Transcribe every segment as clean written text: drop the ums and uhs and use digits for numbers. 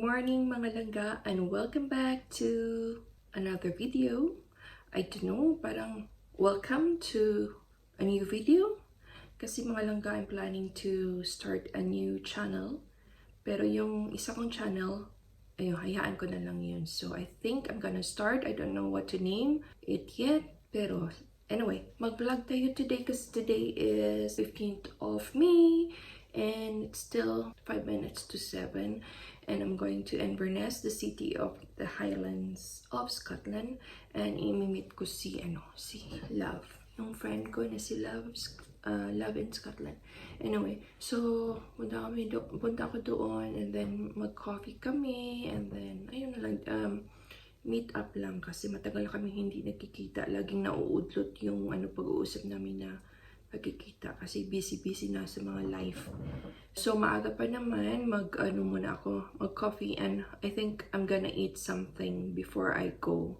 morning mga langga and welcome back to another video. I don't know, parang welcome to a new video. Kasi mga langga, I'm planning to start a new channel. Pero yung isa kong channel, ayun, hayaan ko na lang yun. So I think I'm gonna start. I don't know what to name it yet. Pero anyway, mag-vlog tayo today kasi today is 15th of May. And it's still 5 minutes to 7. And I'm going to Inverness, the city of the Highlands of Scotland. And imimit ko si Love. Yung friend ko na si Love in Scotland. Anyway, so punta ako doon and then mag-coffee kami and then ayun na lang, meet up lang kasi matagal kami hindi nagkikita. Laging nauudlot yung pag-uusap namin na pagkikita kasi busy na sa mga life. So maaga pa naman muna ako, mag-coffee, and I think I'm gonna eat something before I go.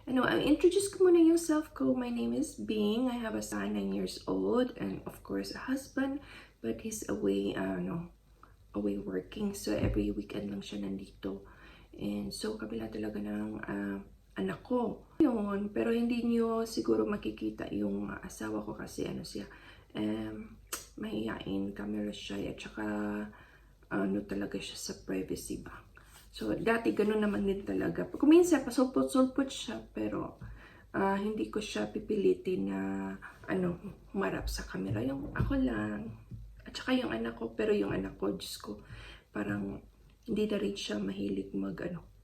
Anyway, introduce ko muna yung self ko. My name is Bing. I have a son, 9 years old, and of course a husband, but he's away working. So every weekend lang siya nandito. And so kami lang talaga ng anak ko. Yun, pero hindi niyo siguro makikita yung asawa ko kasi siya, mahihain, camera shy, at saka talaga siya sa privacy ba. So dati ganun naman din talaga. Kuminsan pasulpot-sulpot siya, pero hindi ko siya pipilitin na humarap sa camera. Yung ako lang, at saka yung anak ko, pero yung anak ko, Diyos ko, parang hindi na rin siya mahilig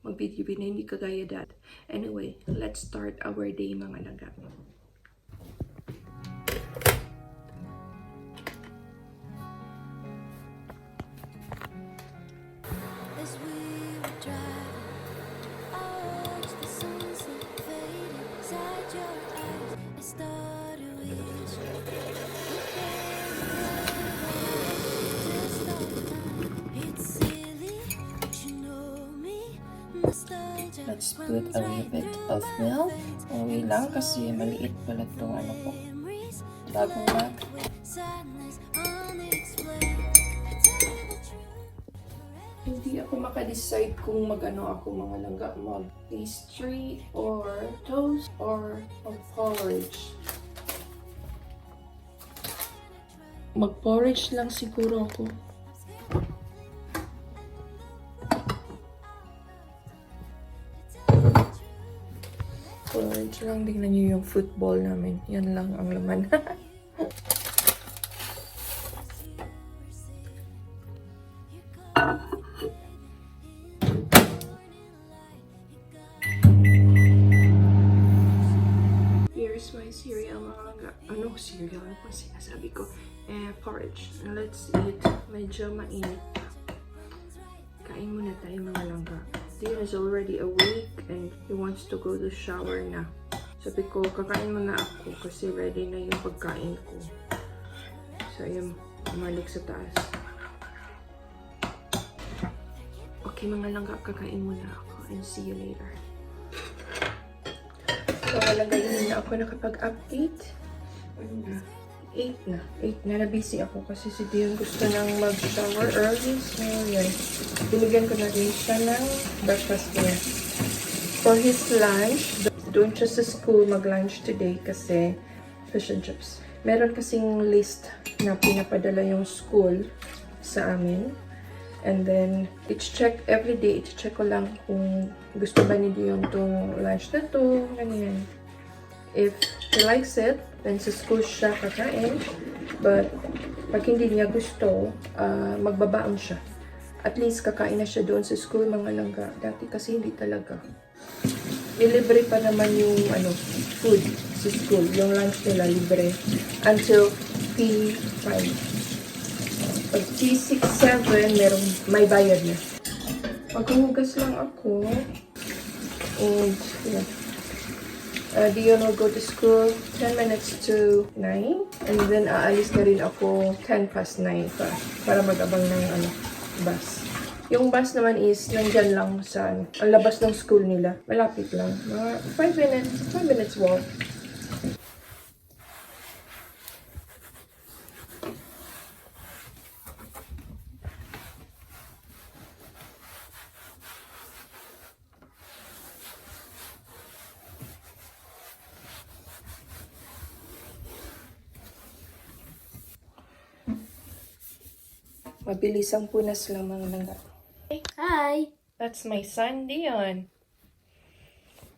mag-video na, hindi kagaya that. Anyway, let's start our day mga langga. Let's put a little bit of milk. Uwi lang kasi maliit pala itong ko. Bagong mag. Hindi ako makadecide kung ako mga langga, mag-pastry or toast or porridge. Mag-porridge lang siguro ako. Porridge lang, tingnan nyo yung football namin. Yan lang ang laman. Here's my cereal, mga cereal? Ano po sinasabi ko? Porridge. Let's eat. Medyo mainit pa. Kain muna tayo mga langga. Dean is already awake and he wants to go to shower na. Sabi ko, kakain muna ako kasi ready na yung pagkain ko. So, ayun, umalik sa taas. Okay mga langga, kakain muna ako and see you later. So, ngayon na ako nakapag-update. 8 na busy ako kasi si Dion gusto nang mag-shower early. So, yan. Binigyan ko na rin siya ng breakfast niya. For his lunch, doon siya sa school mag-lunch today kasi fish and chips. Meron kasing list na pinapadala yung school sa amin. And then, i-check every day. I-check ko lang kung gusto ba ni Dion tong lunch na to. Ganyan. If he likes it, then sa school siya kakain. But pag hindi niya gusto, magbabaon siya. At least kakain na siya doon sa school mga langga. Dati kasi hindi talaga. Libre pa naman yung food sa school. Yung lunch nila libre. Until P5. Pag P6, 7, may bayad na. Maghuhugas lang ako. And yeah. Dion will go to school 10 minutes to 9. And then aalis na rin ako 10 past 9 pa. Para mag-abang ng bus. Yung bus naman is nandyan lang sa ang labas ng school nila. Malapit lang. Mga 5 minutes walk. Mabilis ang punas lang mga langga. Hi. That's my son, Dion.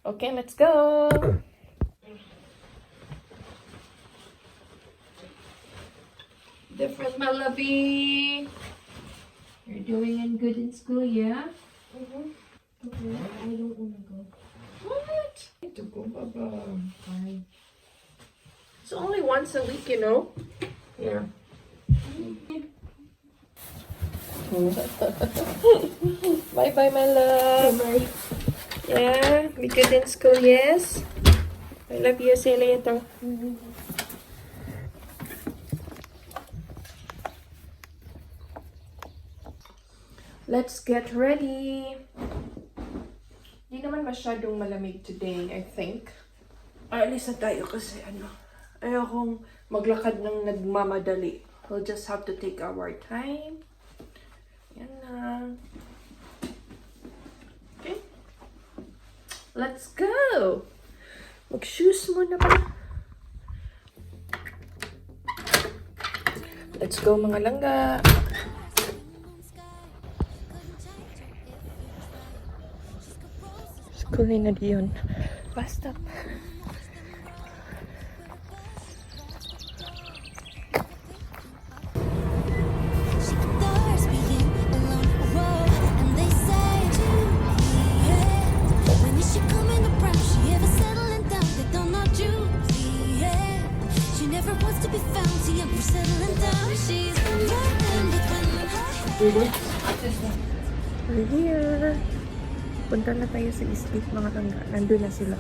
Okay, let's go. Different Malabi. You're doing good in school, yeah? Okay, I don't wanna go. What? Need to go, Baba. Fine. It's only once a week, you know? Yeah. Bye-bye, my love. Bye. Yeah, be good in school, yes? I love you. See you later. Let's get ready. Hindi naman masyadong malamig today, I think. Alis na tayo kasi ayokong maglakad ng nagmamadali. We'll just have to take our time. Yan na. Okay. Let's go! Mag-shoes muna pa. Let's go mga langga. Schoolin na diyon. Basta. We're here. Punta na tayo sa Eastgate mga langga. Nandun na sila.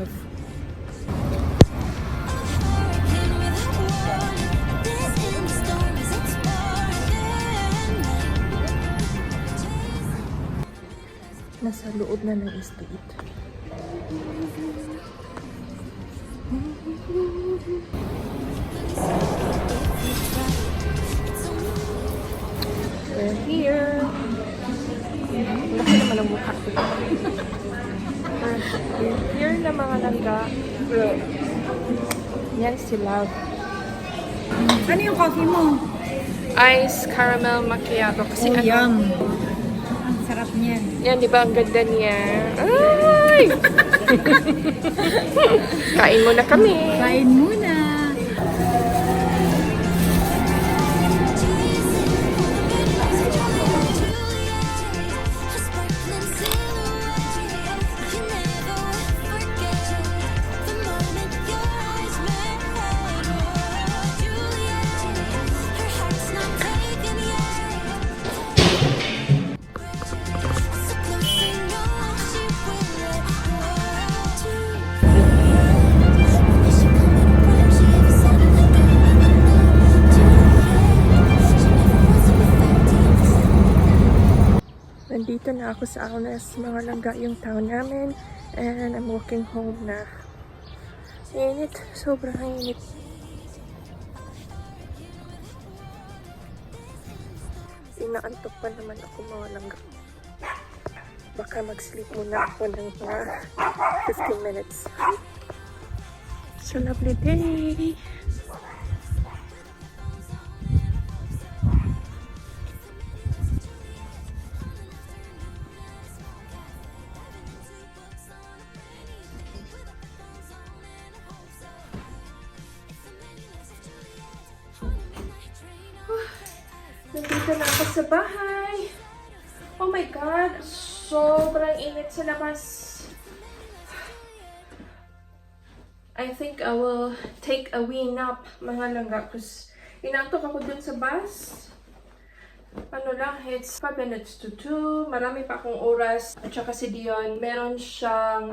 Nasa loob na ng Eastgate. We're here. Laki naman ang mukha ko. We're here na mga langga. Yan si Love. Ano yung coffee mo? Ice caramel macchiato. Kasi Yum. Ang sarap niyan. Yan, di ba? Ang ganda niya. Ay! Kain muna kami. Kain muna. Nandito na ako sa Alnes, mga langga yung town namin. And I'm walking home na. Init. Sobrang init. Inaantok pa naman ako mga langga. Baka mag-sleep muna ako ng mga 15 minutes. It's a lovely day. Nandito na ako sa bahay. Oh my God! Sobrang init sa labas. I think I will take a wee nap, mga langga. Because inantok ako dun sa bus. Ano lang, it's 5 minutes to 2. Marami pa akong oras. At saka si Dion, meron siyang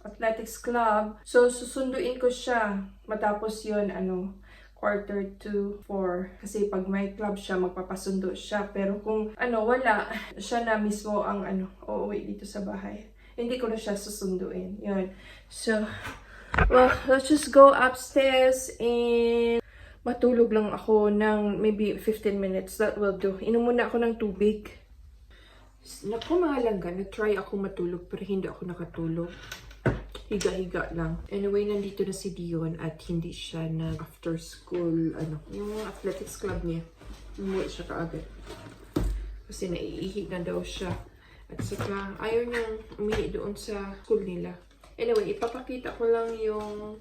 athletics club. So, susunduin ko siya. Matapos yun, 3:45. Kasi pag may club siya, magpapasundo siya. Pero kung wala, siya na mismo ang uuwi dito sa bahay. Hindi ko na siya susunduin. Yun. So, well, let's just go upstairs and matulog lang ako ng maybe 15 minutes. That will do. Inom muna ako ng tubig. Naku mga langga, nag-try ako matulog pero hindi ako nakatulog. Higa-higa lang. Anyway, nandito na si Dion at hindi siya na after school, yung athletics club niya. Umuwi siya kaagad. Kasi naiihi na daw siya. At saka, ayaw niyang umihi doon sa school nila. Anyway, ipapakita ko lang yung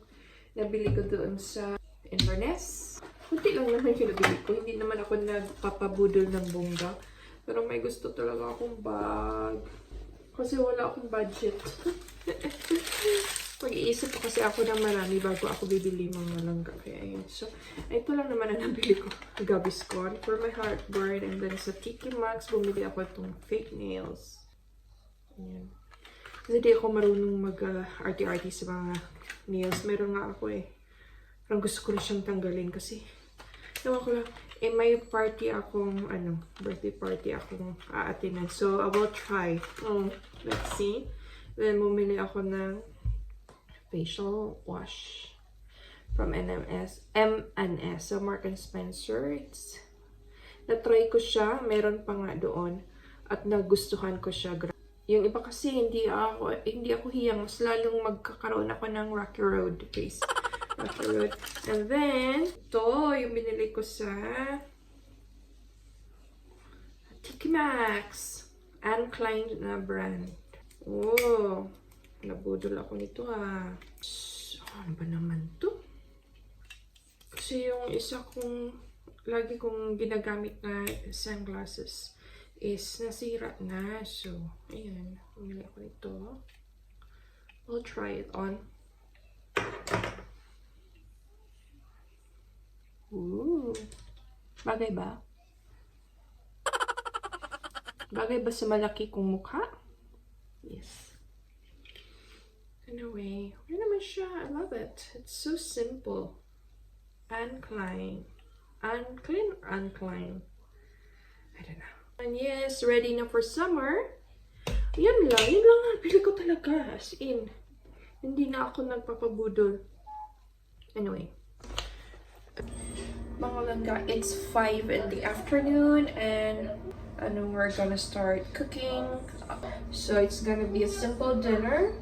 nabili ko doon sa Inverness. Kunti lang naman yung nabili ko. Hindi naman ako nagpapabudol ng bongga. Pero may gusto talaga akong bag. Kasi wala akong budget. Pag-iisip ko kasi ako ng marami bago ako bibili mga langga. Kaya ayun. So, ito lang naman ang nabili ko. Gaviscon for my heartburn. And then sa Tiki Maxx, bumili ako itong fake nails. Ayan. Kasi di ako marunong mag-arty-arty sa mga nails. Meron nga ako eh. Parang gusto ko na siyang tanggalin kasi ewan ko lang, may party akong, birthday party akong aatinan. So, I will try. Let's see. Then, bumili ako ng facial wash from M&S. So, Mark & Spencer. Na-try ko siya. Meron pa nga doon. At nagustuhan ko siya. Yung iba kasi, hindi ako hiyang. Mas lalong magkakaroon ako ng Rocky Road face. And then, ito yung binili ko sa Tiki Maxx. Anne Klein na brand. Oh, nabudol ako nito ano ba naman to? Kasi yung isa kong, lagi kong ginagamit na sunglasses is nasira na. So, ayan. Bumili ako nito. I'll try it on. Ooh. Bagay ba? Bagay ba sa malaki kong mukha? Yes. Anyway, okay naman siya. I love it. It's so simple. Anne Klein. Anne Klein or Anne Klein? I don't know. And yes, ready na for summer. Yan lang. Yan lang. Pili ko talaga. As in. Hindi na ako nagpapabudol. Anyway. Mga langga, it's 5 in the afternoon and we're gonna start cooking. So it's gonna be a simple dinner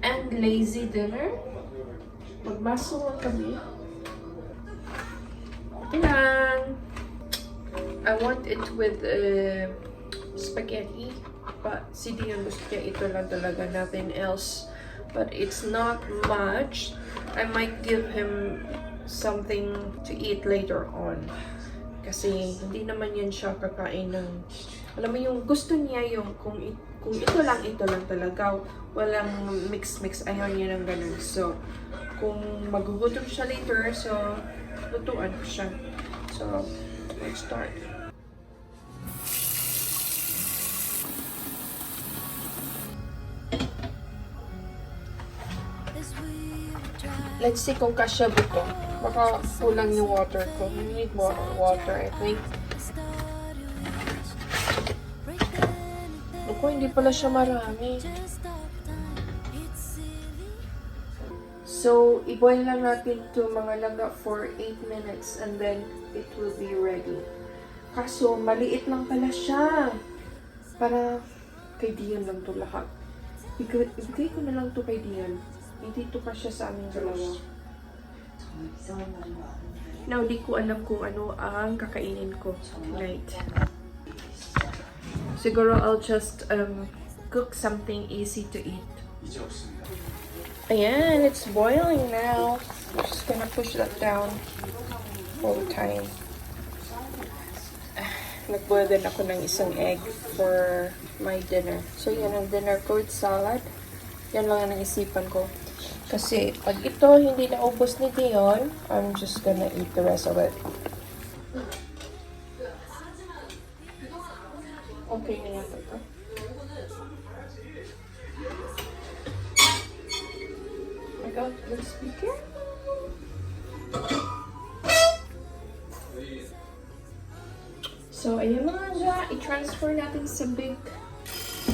and lazy dinner. Magmaso lang kami. And I want it with spaghetti, but si Dion gusto niya ito lang talaga, nothing else. But it's not much. I might give him something to eat later on. Kasi hindi naman yan siya kakain ng, alam mo yung gusto niya yung kung ito lang talaga. Walang mix-mix. Ayaw niya ng ganun. So, kung magugutom siya later, so, lutuan ko siya. So, let's start. Let's see kung kasya buto. Baka kulang yung water ko. I need more water, I think. Ako, hindi pala siya marami. So, i-boil lang natin to mga langga for 8 minutes and then it will be ready. Kaso, maliit lang pala siya. Para kay Dion lang to lahat. Ibigay ko na lang to kay Dion. Hindi to kasya sa aming dalawa. Now, di ko alam kung ano ang kakainin ko tonight. Siguro I'll just cook something easy to eat. Ayan, it's boiling now. I'm just gonna push that down all the time. Nag-boil din ako ng isang egg for my dinner. So, yan ang dinner ko with salad. Yan lang ang naisipan ko. Kasi, pag ito hindi naubos ni Dion, I'm just gonna eat the rest of it. Okay na yata ito. Oh my God, let's be careful. So, ayan mga dyan. I-transfer natin sa big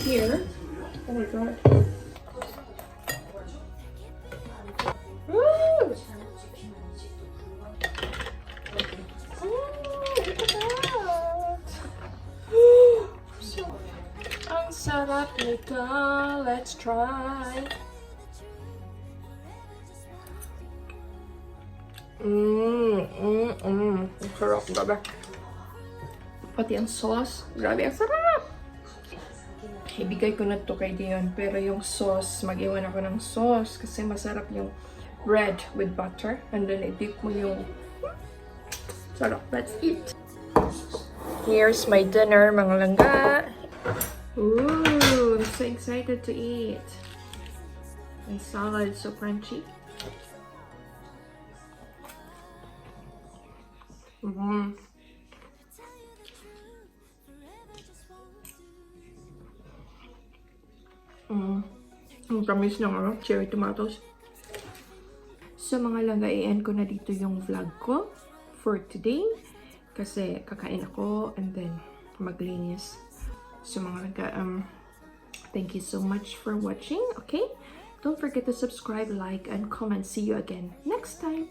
here. Oh my God. Ang sarap nito. Let's try. Ang sarap, gabi. Pati ang sauce. Grabe, ang sarap! Ibigay ko na to kay Dion. Pero yung sauce, mag-iwan ako ng sauce. Kasi masarap yung bread with butter. And then, i-dip mo yung... Sarap. Let's eat! Here's my dinner, mga langga. Ooh, I'm so excited to eat. My salad, so crunchy. Mm-hmm. Ang tamis ng cherry tomatoes. So mga langga, i-end ko na dito yung vlog ko for today. Kasi kakain ako and then maglinis. So mga langga, thank you so much for watching, okay? Don't forget to subscribe, like, and comment. See you again next time.